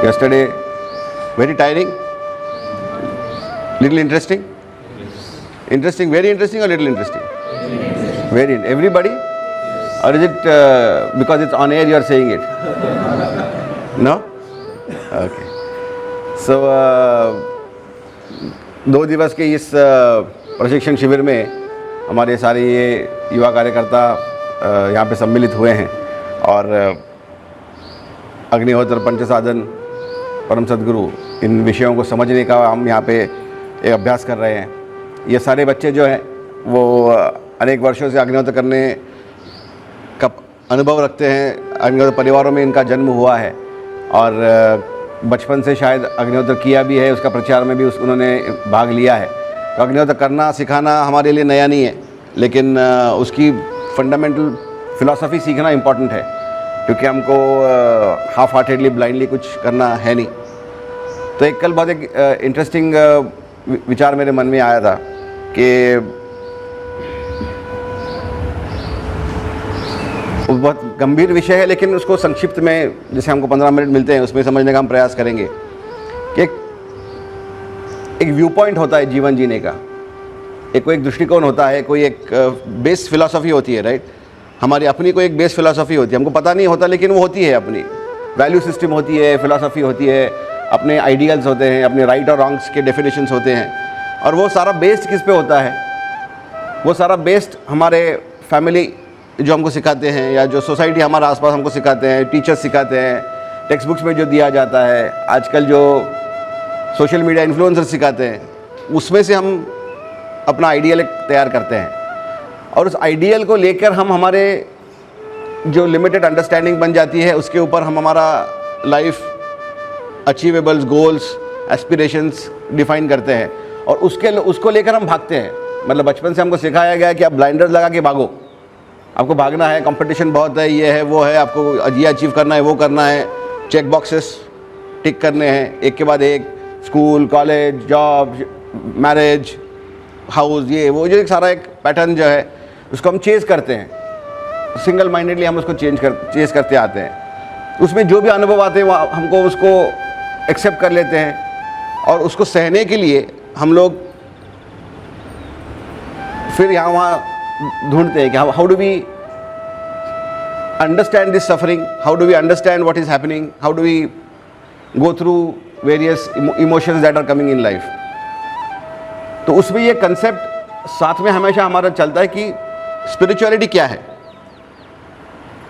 Yesterday, very tiring? Little interesting? Interesting, very interesting or little interesting? Very, everybody? Or is it because it's on air you are saying it? No? Okay. So, 2 दिवस के इस प्रशिक्षण शिविर में हमारे सारे ये युवा कार्यकर्ता यहाँ पे सम्मिलित हुए हैं और अग्निहोत्र पंचसाधन परम सद्गुरु इन विषयों को समझने का हम यहाँ पे एक अभ्यास कर रहे हैं। ये सारे बच्चे जो हैं वो अनेक वर्षों से अग्निहोत्र करने का अनुभव रखते हैं। अग्निहोत्र परिवारों में इनका जन्म हुआ है और बचपन से शायद अग्निहोत्र किया भी है, उसका प्रचार में भी उन्होंने भाग लिया है। तो अग्निहोत्र करना सिखाना हमारे लिए नया नहीं है, लेकिन उसकी फंडामेंटल फिलॉसफी सीखना इम्पॉर्टेंट है, क्योंकि हमको हाफ हार्टेडली ब्लाइंडली कुछ करना है नहीं। तो एक कल बहुत एक इंटरेस्टिंग विचार मेरे मन में आया था कि बहुत गंभीर विषय है, लेकिन उसको संक्षिप्त में जैसे हमको 15 मिनट मिलते हैं उसमें समझने का हम प्रयास करेंगे कि एक व्यू पॉइंट होता है जीवन जीने का, कोई एक दृष्टिकोण होता है, कोई एक बेस फिलॉसफी होती है, राइट। हमारी अपनी कोई एक बेस फिलॉसफी होती है, हमको पता नहीं होता लेकिन वो होती है, अपनी वैल्यू सिस्टम होती है, फिलॉसफी होती है, अपने आइडियल्स होते हैं, अपने राइट और रॉन्ग्स के डेफिनेशंस होते हैं। और वो सारा बेस्ड किस पे होता है? वो सारा बेस्ड हमारे फैमिली जो हमको सिखाते हैं, या जो सोसाइटी हमारे आसपास हमको सिखाते हैं, टीचर्स सिखाते हैं, टेक्स्ट बुक्स में जो दिया जाता है, आजकल जो सोशल मीडिया इन्फ्लुएंसर्स सिखाते हैं, उसमें से हम अपना आइडियल तैयार करते हैं। और उस आइडियल को लेकर हम हमारे जो लिमिटेड अंडरस्टैंडिंग बन जाती है, उसके ऊपर हम हमारा लाइफ अचीवेबल्स, गोल्स, एस्पिरेशंस डिफाइन करते हैं और उसको लेकर हम भागते हैं। मतलब बचपन से हमको सिखाया गया है कि आप ब्लाइंडर्स लगा के भागो, आपको भागना है, कंपटीशन बहुत है, ये है वो है, आपको ये अचीव करना है, वो करना है, चेक बॉक्सेस टिक करने हैं एक के बाद एक, school, college, job, marriage, house, ये वो जो एक सारा एक पैटर्न जो है उसको हम चेज़ करते हैं। सिंगल माइंडेडली हम उसको चेज़ करते आते हैं। उसमें जो भी अनुभव आते हैं वो हमको उसको एक्सेप्ट कर लेते हैं और उसको सहने के लिए हम लोग फिर यहाँ वहाँ ढूंढते हैं कि how do we understand this suffering, how do we understand what is happening, how do we go through various emotions that are coming in life. तो उसमें ये कंसेप्ट साथ में हमेशा हमारा चलता है कि स्पिरिचुअलिटी क्या है,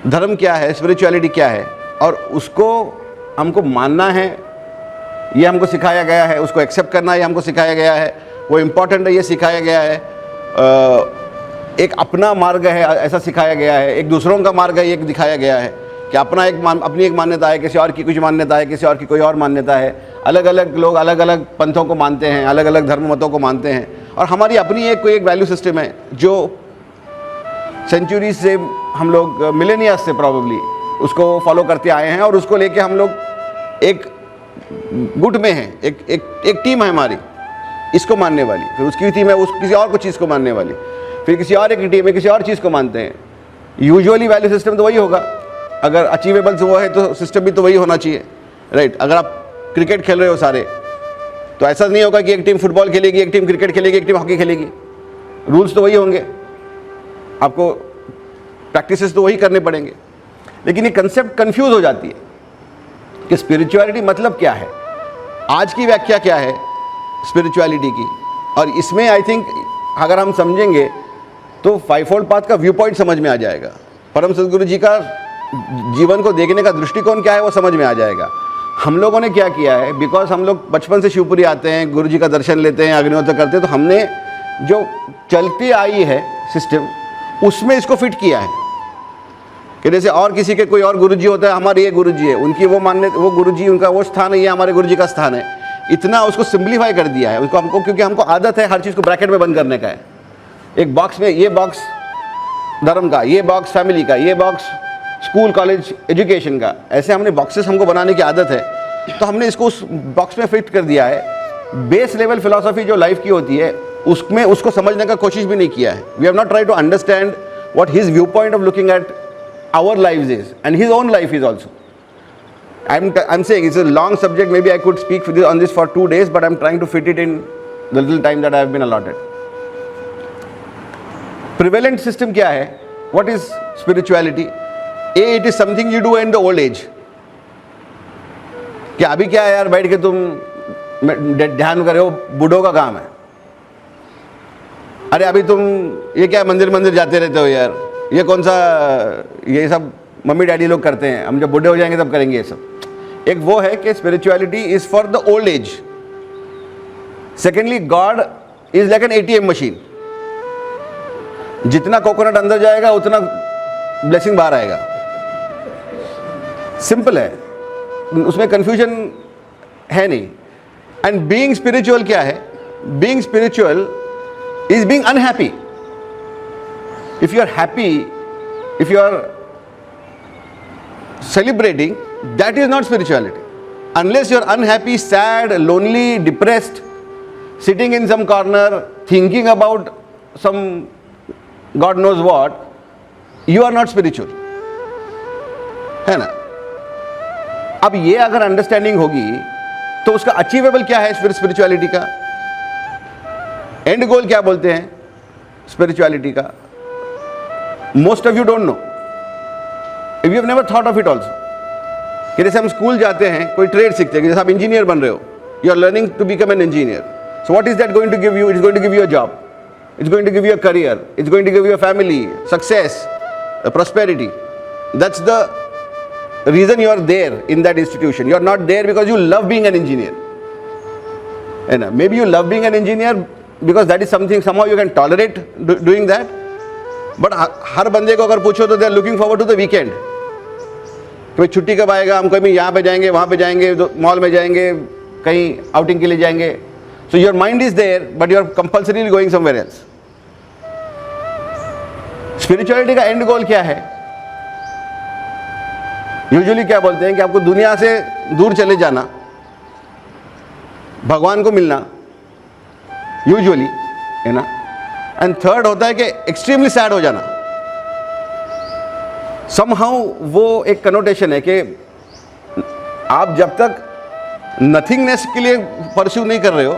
धर्म क्या है, स्पिरिचुअलिटी क्या है, और उसको हमको मानना है, ये हमको सिखाया गया है, उसको एक्सेप्ट करना ये हमको सिखाया गया है, वो इम्पॉर्टेंट है ये सिखाया गया है। एक अपना मार्ग है ऐसा सिखाया गया है, एक दूसरों का मार्ग है ये दिखाया गया है कि अपनी एक मान्यता है, किसी और की कुछ मान्यता है, किसी और की कोई और मान्यता है। अलग अलग लोग अलग अलग पंथों को मानते हैं, अलग अलग धर्म मतों को मानते हैं, और हमारी अपनी कोई एक वैल्यू सिस्टम है जो सेंचुरीज से हम लोग, मिलेनियर्स से प्रॉबेबली उसको फॉलो करते आए हैं, और उसको लेके हम लोग एक गुट में हैं, एक टीम है हमारी इसको मानने वाली, फिर उसकी टीम है किसी और को चीज़ को मानने वाली, फिर किसी और एक टीम है किसी और चीज़ को मानते हैं। यूजुअली वैल्यू सिस्टम तो वही होगा, अगर अचीवेबल्स वो है तो सिस्टम भी तो वही होना चाहिए, राइट। अगर आप क्रिकेट खेल रहे हो सारे, तो ऐसा नहीं होगा कि एक टीम फुटबॉल खेलेगी, एक टीम क्रिकेट खेलेगी, एक टीम हॉकी खेलेगी, रूल्स तो वही होंगे, आपको प्रैक्टिसेस तो वही करने पड़ेंगे। लेकिन ये कंसेप्ट कंफ्यूज हो जाती है कि स्पिरिचुअलिटी मतलब क्या है, आज की व्याख्या क्या है स्पिरिचुअलिटी की। और इसमें आई थिंक अगर हम समझेंगे तो 5-fold पाथ का व्यू पॉइंट समझ में आ जाएगा, परम सद्गुरु जी का जीवन को देखने का दृष्टिकोण क्या है वो समझ में आ जाएगा। हम लोगों ने क्या किया है, बिकॉज हम लोग बचपन से शिवपुरी आते हैं, गुरु जी का दर्शन लेते हैं, अग्निहोत्र करते हैं, तो हमने जो चलती आई है सिस्टम उसमें इसको फिट किया है कि जैसे और किसी के कोई और गुरुजी होता है, हमारे ये गुरुजी है, उनकी वो मान्य, वो गुरुजी उनका वो स्थान है, ये हमारे गुरुजी का स्थान है। इतना उसको सिंप्लीफाई कर दिया है उसको हमको, क्योंकि हमको आदत है हर चीज़ को ब्रैकेट में बंद करने का है। एक बॉक्स में, ये बॉक्स धर्म का, ये बॉक्स फैमिली का, ये बॉक्स स्कूल कॉलेज एजुकेशन का, ऐसे हमने बॉक्सेस हमको बनाने की आदत है। तो हमने इसको उस बॉक्स में फिट कर दिया है। बेस लेवल फिलॉसफी जो लाइफ की होती है उसमें उसको समझने का कोशिश भी नहीं किया है। We have not try to understand what his view point of looking at our lives is and his own life is also. I'm saying it's a long subject. Maybe I could speak on this for 2 days, but I'm trying to fit it in the little time that I have been allotted. Prevalent system क्या है? What is spirituality? A, it is something you do in the old age. कि अभी क्या है यार, बैठ के तुम ध्यान कर रहे हो, बूढ़ों का काम है. अरे अभी तुम ये क्या मंदिर जाते रहते हो यार, ये कौन सा, ये सब मम्मी डैडी लोग करते हैं, हम जब बूढ़े हो जाएंगे तब करेंगे ये सब. एक वो है कि spirituality is for the old age. Secondly, God is like an ATM machine. जितना कोकोनट अंदर जाएगा उतना ब्लेसिंग बाहर आएगा. सिंपल है, उसमें कंफ्यूजन है नहीं. एंड बीइंग स्पिरिचुअल क्या है? Being spiritual is being unhappy. If you are happy, if you are celebrating, that is not spirituality. Unless you are unhappy, sad, lonely, depressed, sitting in some corner thinking about some God knows what, you are not spiritual. है ना? अब ये अगर understanding होगी तो उसका achievable क्या है स्पिरिचुअलिटी का? एंड गोल क्या बोलते हैं स्पिरिचुअलिटी का? Most of you don't know. If you have never thought of it also, कि जैसे हम स्कूल जाते हैं, कोई ट्रेड सीखते हैं, जैसे आप इंजीनियर बन रहे हो, you are learning to become an engineer. So what is that going to give you? It's going to give you a job. It's going to give you a career. It's going to give you a family, success, prosperity. That's the reason you are there in that institution. You are not there because you love being an engineer. And maybe you love being an engineer because that is something somehow you can tolerate doing that. But हर बंदे को अगर पूछो तो they are looking forward to the weekend. कि भाई छुट्टी कब आएगा, हम कहीं यहाँ पे जाएंगे, वहाँ पे जाएंगे, मॉल में जाएंगे, कहीं आउटिंग के लिए जाएंगे. So your mind is there but you are compulsorily going somewhere else. Spirituality का एंड गोल क्या है? यूजुअली क्या बोलते हैं कि आपको दुनिया से दूर चले जाना, भगवान को मिलना, यूजुअली, है ना. एंड थर्ड होता है कि एक्सट्रीमली सैड हो जाना. समहाउ वो एक कनोटेशन है कि आप जब तक नथिंगनेस के लिए परस्यू नहीं कर रहे हो,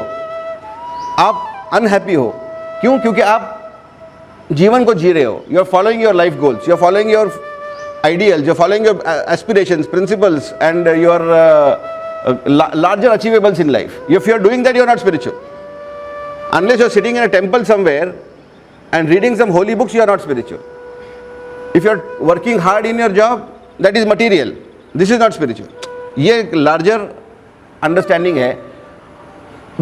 आप अनहैप्पी हो. क्यों? क्योंकि आप जीवन को जी रहे हो. You are following your life goals, you are following your ideals, you are following your aspirations, principles and your larger achievables in life. If you are doing that, you are not spiritual. Unless you are sitting in a temple somewhere and reading some holy books, you are not spiritual. If you are working hard in your job, that is material. This is not spiritual. ये एक larger understanding है.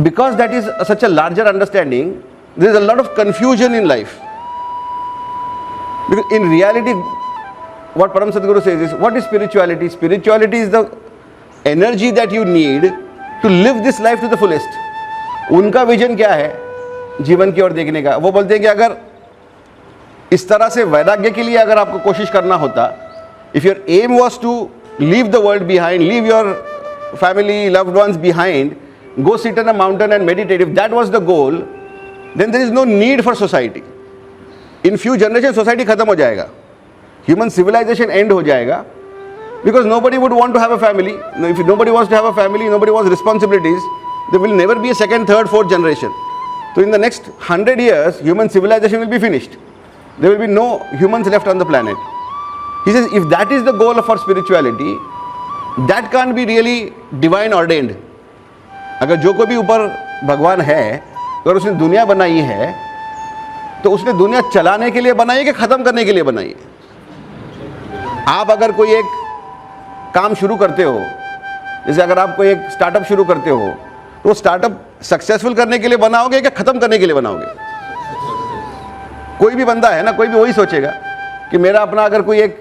Because that is such a larger understanding, there is a lot of confusion in life. Because in reality, what Param Sadguru says is, what is spirituality? Spirituality is the energy that you need to live this life to the fullest. उनका vision क्या है जीवन की ओर देखने का? वो बोलते हैं कि अगर इस तरह से वैराग्य के लिए अगर आपको कोशिश करना होता, if your aim was to leave the world behind, leave your family, loved ones behind, go sit on a mountain and meditate, if that was the goal, then there is no need for society. In few generations society खत्म हो जाएगा, human civilization end हो जाएगा, because nobody would want to have a family. If nobody wants to have a family, nobody wants responsibilities, there will never be a second, third, fourth generation. So in the next 100 years, human civilization will be finished. There will be no humans left on the planet. He says, if that is the goal for spirituality, that can't be really divine ordained. अगर जो कोई भी ऊपर भगवान है, अगर उसने दुनिया बनाई है, तो उसने दुनिया चलाने के लिए बनाई है कि ख़त्म करने के लिए बनाई है? आप अगर कोई एक काम शुरू करते हो, जैसे अगर आप कोई एक स्टार्टअप शुरू करते हो, तो वो स्टार्टअप सक्सेसफुल करने के लिए बनाओगे या ख़त्म करने के लिए बनाओगे? कोई भी बंदा है ना, कोई भी वही सोचेगा कि मेरा अपना अगर कोई एक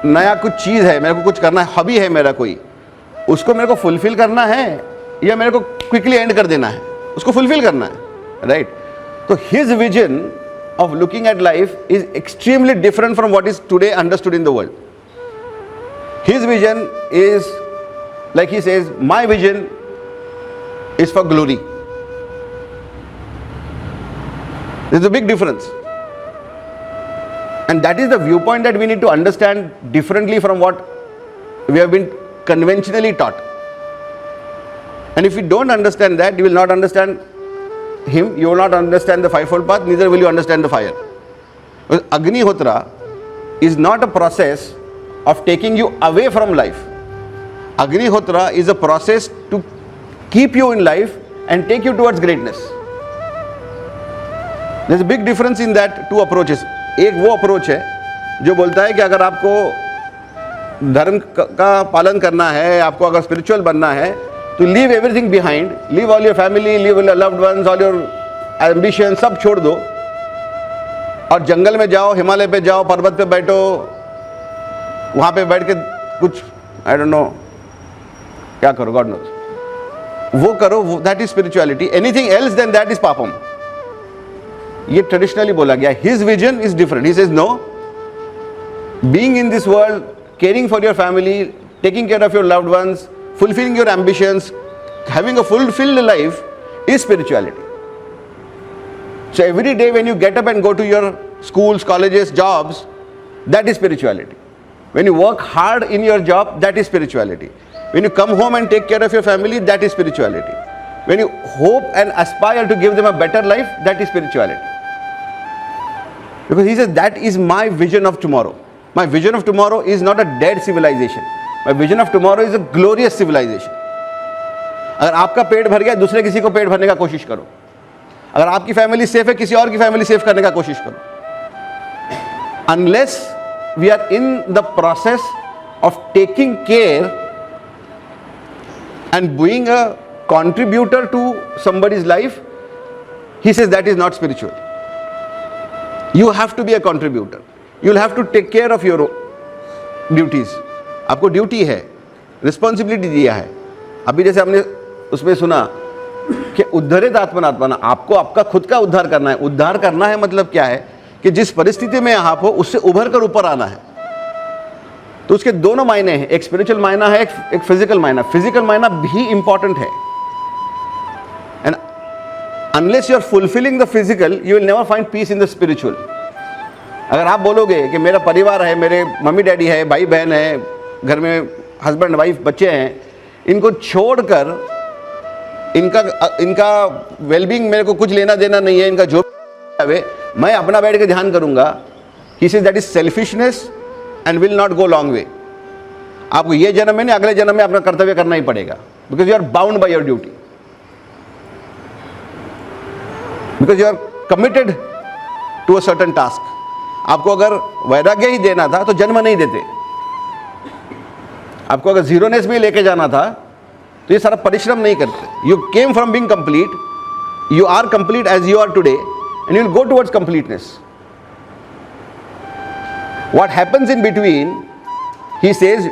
नया कुछ चीज़ है, मेरे को कुछ करना है, हॉबी है मेरा कोई, उसको मेरे को फुलफिल करना है या मेरे को क्विकली एंड कर देना है? उसको फुलफिल करना है, राइट? तो his vision of looking at life is extremely different from what is today understood in the world. His vision is, like he says, my vision is for glory. There's a big difference. And that is the viewpoint that we need to understand differently from what we have been conventionally taught. And if you don't understand that, you will not understand him, you will not understand the fivefold path, neither will you understand the fire. Because Agnihotra is not a process of taking you away from life. Agnihotra is a process to keep you in life and take you towards greatness. There's a big difference in that two approaches. एक वो approach है जो बोलता है कि अगर आपको धर्म का पालन करना है, आपको अगर स्पिरिचुअल बनना है, तो leave everything behind, leave all your family, leave your loved ones, all your ambition, सब छोड़ दो और जंगल में जाओ, हिमालय पे जाओ, पर्वत पे बैठो, वहाँ पे बैठ के कुछ आई डोंट नो क्या करो, गॉड नोज, वो करो, that is spirituality. Anything else than that is पापम. ये ट्रेडिशनली बोला गया. His vision is different. He says no, being in this world, caring for your family, taking care of your loved ones, fulfilling your ambitions, having a fulfilled life is spirituality. So every day when you get up and go to your schools, colleges, jobs, that is spirituality. When you work hard in your job, that is spirituality. When you come home and take care of your family, that is spirituality. When you hope and aspire to give them a better life, that is spirituality. Because he says, that is my vision of tomorrow. My vision of tomorrow is not a dead civilization. My vision of tomorrow is a glorious civilization. अगर आपका पेट भर गया, दूसरे किसी को पेट भरने का कोशिश करो. अगर आपकी फैमिली सेफ है, किसी और की फैमिली सेफ करने का कोशिश करो. Unless we are in the process of taking care and being a contributor to somebody's life, he says that is not spiritual. You have to be a contributor. You will have to take care of your duties. आपको duty है, responsibility दिया है. अभी जैसे हमने उसमें सुना कि उद्धरित आत्मनात्मना, आपको आपका खुद का उद्धार करना है. उद्धार करना है मतलब क्या है कि जिस परिस्थिति में आप हो उससे उभर कर ऊपर आना है. तो उसके दोनों मायने हैं. एक स्पिरिचुअल मायना है, एक फिजिकल मायना. फिजिकल मायना भी इंपॉर्टेंट है. And unless you are fulfilling the physical, you will never find peace in the spiritual. अगर आप बोलोगे कि मेरा परिवार है, मेरे मम्मी डैडी है, भाई बहन है, घर में हस्बैंड वाइफ बच्चे हैं, इनको छोड़कर इनका वेलबींग मेरे को कुछ लेना देना नहीं है, इनका जो है मैं अपना बैठ के ध्यान करूंगा, he says that is selfishness and will not go long way. आपको ये जन्म में नहीं, अगले जन्म में अपना कर्तव्य करना ही पड़ेगा. Because you are bound by your duty, because you are committed to a certain task. आपको अगर वैराग्य ही देना था तो जन्म नहीं देते. आपको अगर जीरोनेस में लेके जाना था तो ये सारा परिश्रम नहीं करते. You came from being complete, you are complete as you are today and you will go towards completeness. What happens in between, he says,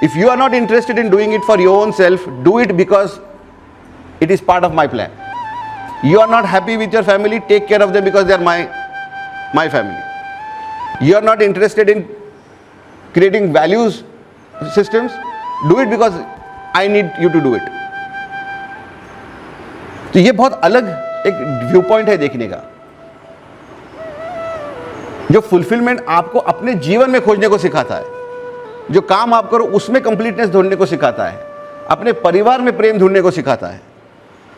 if you are not interested in doing it for your own self, do it because it is part of my plan. You are not happy with your family, take care of them because they are my family. You are not interested in creating values systems, do it because I need you to do it. तो ये बहुत अलग एक view point है देखने का, जो fulfilment आपको अपने जीवन में खोजने को सिखाता है. जो काम आप करो उसमें कंप्लीटनेस ढूंढने को सिखाता है, अपने परिवार में प्रेम ढूंढने को सिखाता है.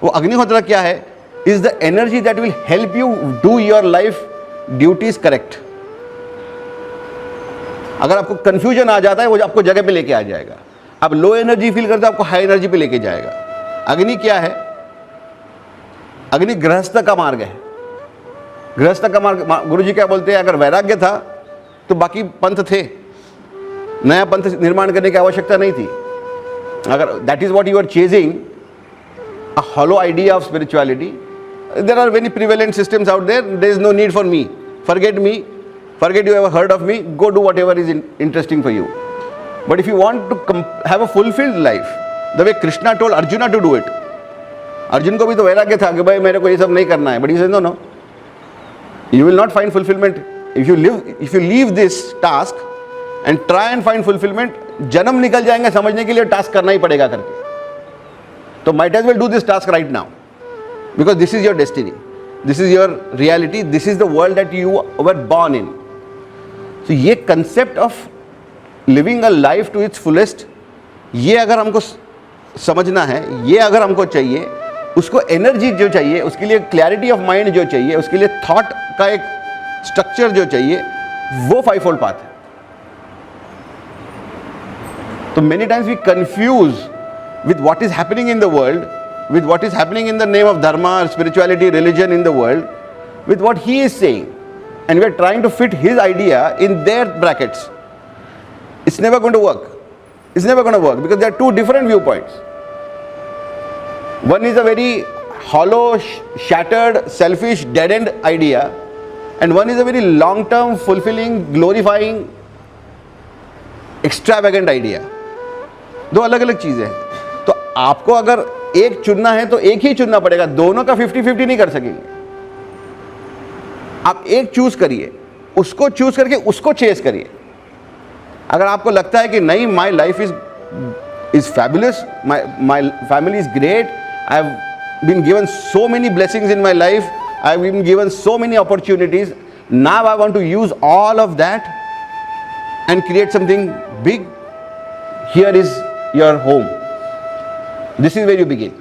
वो अग्निहोत्र क्या है? is the energy that will help you do your life duties correct. अगर आपको कंफ्यूजन आ जाता है, वो आपको जगह पे लेके आ जाएगा. आप लो एनर्जी फील करते हो, आपको हाई एनर्जी पे लेके जाएगा. अग्नि क्या है? अग्नि गृहस्थ का मार्ग है. गृहस्थ का मार्ग, गुरुजी क्या बोलते हैं, अगर वैराग्य था तो बाकी पंथ थे, नया पंथ निर्माण करने की आवश्यकता नहीं थी. अगर that is what you are chasing, a hollow idea of spirituality, there are many prevalent systems out there. There is no need for me, forget you ever heard of me, go do whatever is interesting for you. But if you want to have a fulfilled life, the way Krishna told Arjuna to do it, Arjun को भी तो वैराग्य था कि भाई मेरे को ये सब नहीं करना है. But he said no, you will not find fulfillment if you leave this task and try and find fulfillment. जन्म निकल जाएंगे समझने के लिए टास्क करना ही पड़ेगा करके. तो might as well do this task right now, because this is your destiny, this is your reality, this is the world that you were born in. So ये concept of living a life to its fullest, ये अगर हमको समझना है, ये अगर हमको चाहिए, उसको एनर्जी जो चाहिए, उसके लिए क्लैरिटी ऑफ माइंड जो चाहिए, उसके लिए थॉट का एक स्ट्रक्चर जो चाहिए, वो फाइव फोल्ड पाथ है. तो many times we confuse with what is happening in the world, with what is happening in the name of dharma, spirituality, religion in the world, with what he is saying, and we are trying to fit his idea in their brackets. It's never going to work. It's never going to work because there are two different viewpoints. One is a very hollow, shattered, selfish, dead-end idea, and one is a very long-term, fulfilling, glorifying, extravagant idea. दो अलग अलग चीजें हैं. तो आपको अगर एक चुनना है तो एक ही चुनना पड़ेगा, दोनों का 50-50 नहीं कर सकेंगे. आप एक चूज करिए, उसको चूज करके उसको चेस करिए. अगर आपको लगता है कि नहीं, my life is fabulous, my family is great, I have been given so many blessings in my life, I have been given so many opportunities, now I want to use all of that and create something big, here is your home. This is where you begin.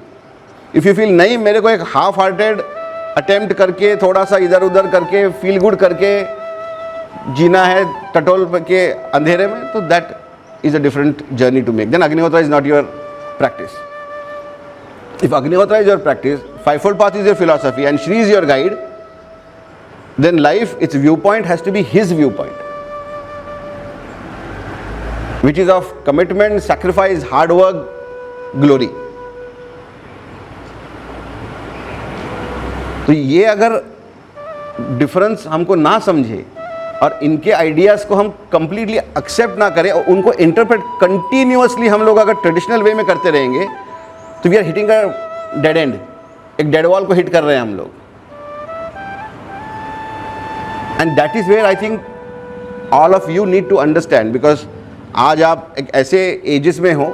If you feel नहीं, मेरे को एक half hearted attempt करके, थोड़ा सा इधर उधर करके, फील गुड करके जीना है टटोल के अंधेरे में, तो that is a different journey to make. Then Agnihotra is not your practice. If Agnihotra is your practice, fivefold path is your philosophy and Shri is your guide, then life, it's view point has to be his view point, which is of commitment, sacrifice, hard work, glory. तो ये अगर difference हमको ना समझे और इनके ideas को हम कंप्लीटली एक्सेप्ट ना करें और उनको इंटरप्रेट कंटिन्यूअसली हम लोग अगर ट्रेडिशनल वे में करते रहेंगे, तो we are hitting a dead end. एक डेड वॉल को हिट कर रहे हैं हम लोग. And that is where I think all of you need to understand, because आज आप एक ऐसे एजेस में हो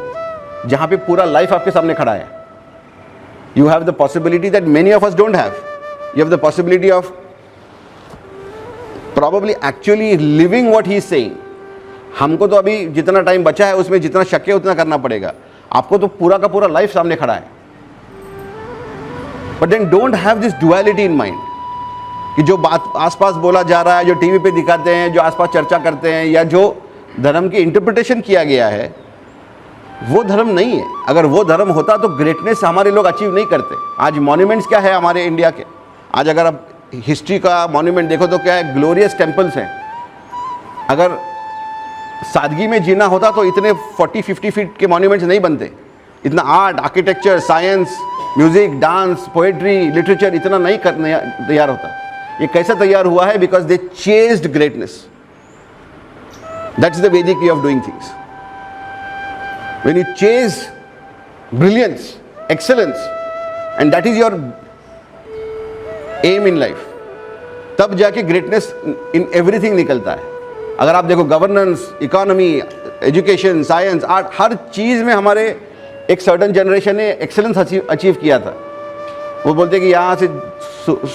जहाँ पे पूरा लाइफ आपके सामने खड़ा है. You have the possibility that many of us don't have. You have the possibility of probably actually living what he is saying. हमको तो अभी जितना टाइम बचा है उसमें जितना शक्य उतना करना पड़ेगा. आपको तो पूरा का पूरा लाइफ सामने खड़ा है. But then don't have this duality in mind कि जो बात आसपास बोला जा रहा है, जो टीवी पे दिखाते हैं, जो आसपास चर्चा करते हैं, या जो धर्म की इंटरप्रिटेशन किया गया है, वो धर्म नहीं है. अगर वो धर्म होता तो ग्रेटनेस हमारे लोग अचीव नहीं करते. आज मॉन्यूमेंट्स क्या है हमारे इंडिया के? आज अगर आप हिस्ट्री का मॉन्यूमेंट देखो तो क्या है, ग्लोरियस टेम्पल्स हैं. अगर सादगी में जीना होता तो इतने 40-50 फीट के मॉन्यूमेंट्स नहीं बनते. इतना art, architecture, science, music, dance, poetry, literature इतना नहीं करने तैयार होता. ये कैसे तैयार हुआ है? Because they chased greatness. That's the Vedic way of doing things. When you chase brilliance, excellence, and that is your aim in life, तब जाके ग्रेटनेस इन एवरीथिंग निकलता है. अगर आप देखो governance, economy, education, science, art, हर चीज़ में हमारे एक सर्टन जनरेशन ने एक्सेलेंस अचीव किया था. वो बोलते कि यहाँ से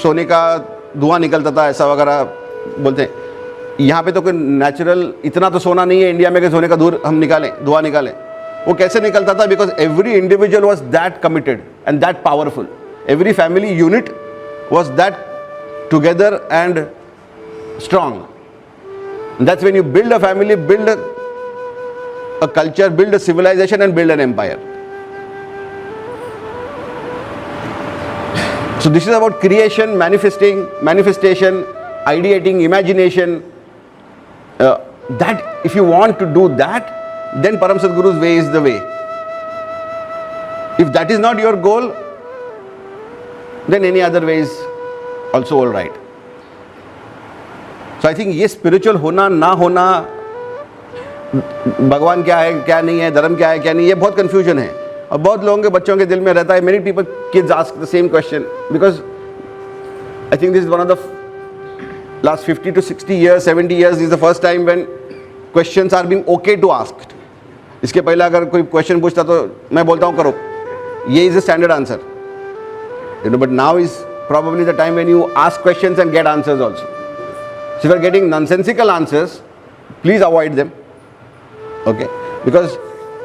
सोने का धुआं निकलता था, ऐसा वगैरह बोलते हैं. यहाँ पे तो कोई नेचुरल इतना तो सोना नहीं है इंडिया में कि सोने का धुआं निकालें. वो कैसे निकलता था? Because every individual was that committed and that powerful. Every family unit was that together and strong. And that's when you build a family, build a culture, build a civilization, and build an empire. So this is about creation, manifestation, ideating, imagination. That if you want to do that, then Param Sadguru's way is the way. If that is not your goal, then any other way is also all right. So I think ये spiritual होना ना होना, भगवान क्या है क्या नहीं है, धर्म क्या है क्या नहीं, ये बहुत confusion है. और बहुत लोगों के बच्चों के दिल में रहता है. Many people, kids ask the same question because I think this is one of the last 50 to 60 years, 70 years is the first time when questions are being okay to ask. इसके पहले अगर कोई question पूछता तो मैं बोलता हूँ करो, ये is the standard answer. You know, but now is probably the time when you ask questions and get answers also. So if you are getting nonsensical answers, please avoid them. Okay? Because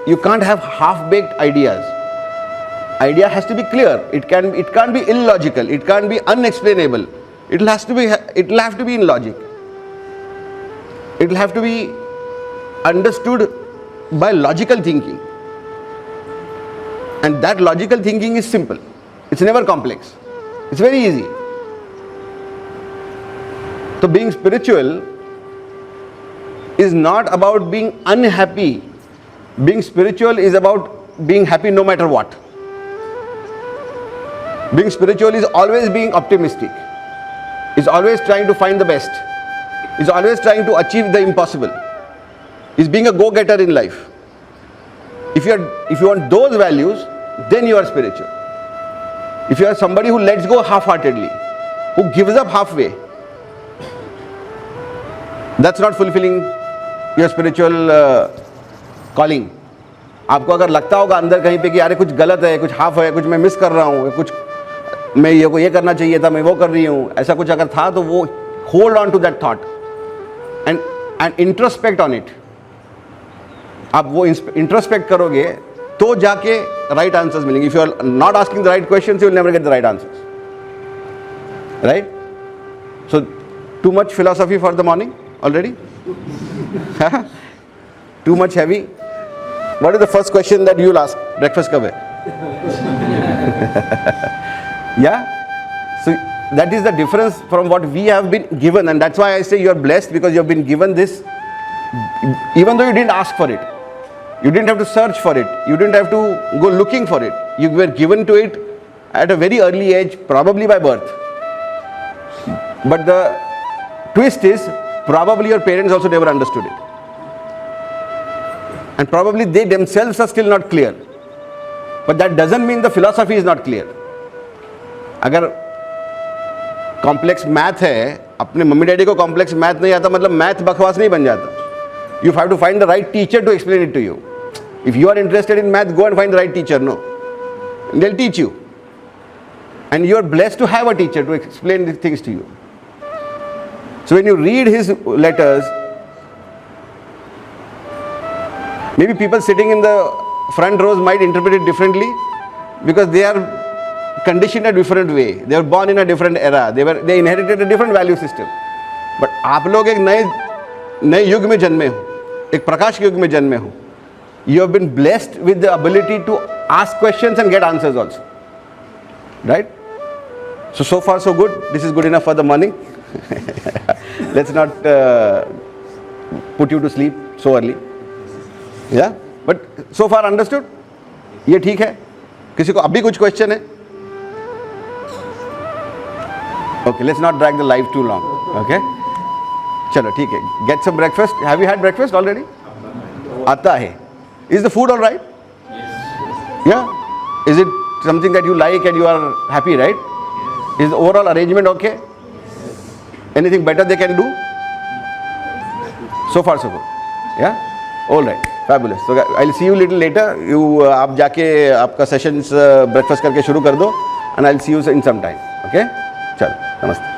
you can't have half-baked ideas. Idea has to be clear. It can't be illogical. It can't be unexplainable. It'll have to be in logic. It'll have to be understood by logical thinking. And that logical thinking is simple. It's never complex. It's very easy. So being spiritual is not about being unhappy. Being spiritual is about being happy no matter what. Being spiritual is always being optimistic. Is always trying to find the best. Is always trying to achieve the impossible. Is being a go-getter in life. If you want those values, then you are spiritual. If you are somebody who lets go half-heartedly, who gives up halfway, that's not fulfilling your spiritual calling. आपको अगर लगता होगा अंदर कहीं पे कि अरे कुछ गलत है, कुछ हाफ है, कुछ मैं मिस कर रहा हूँ, कुछ मैं ये करना चाहिए था, मैं वो कर रही हूँ, ऐसा कुछ अगर था तो वो hold on to that thought and introspect on it. आप वो introspect करोगे तो जाके right answers मिलेंगे. If you are not asking the right questions, you will never get the right answers. Right? So too much philosophy for the morning already? Too much heavy? What is the first question that you will ask? Breakfast kab hai? Yeah? So that is the difference from what we have been given, and that's why I say you are blessed, because you have been given this even though you didn't ask for it. You didn't have to search for it. You didn't have to go looking for it. You were given to it at a very early age, probably by birth. But the twist is, probably your parents also never understood it. And probably they themselves are still not clear. But that doesn't mean the philosophy is not clear. अगर complex math है, अपने mummy daddy को complex math नहीं आता मतलब math बकवास नहीं बन जाता. You have to find the right teacher to explain it to you. If you are interested in math, go and find the right teacher. No, they'll teach you, and you are blessed to have a teacher to explain these things to you. So when you read his letters, maybe people sitting in the front rows might interpret it differently, because they are conditioned a different way. They were born in a different era. They inherited a different value system. But आप लोग एक नए युग में जन्मे हो, एक प्रकाश के युग में जन्मे हो. You have been blessed with the ability to ask questions and get answers also. Right? So far so good. This is good enough for the morning. Let's not put you to sleep so early. Yeah? But so far understood? ये ठीक है? किसी को अभी कुछ question है? Okay, let's not drag the life too long. Okay? चलो ठीक है. Get some breakfast. Have you had breakfast already? आता है. Is the food all right? Yes. Yeah? Is it something that you like and you are happy, right? Yes. Is the overall arrangement okay? Yes. Anything better they can do? So far so good. Yeah? All right. Fabulous. So I'll see you little later. आप जाके आपका sessions breakfast करके शुरू कर दो, and I'll see you in some time. Okay? चलो, नमस्ते.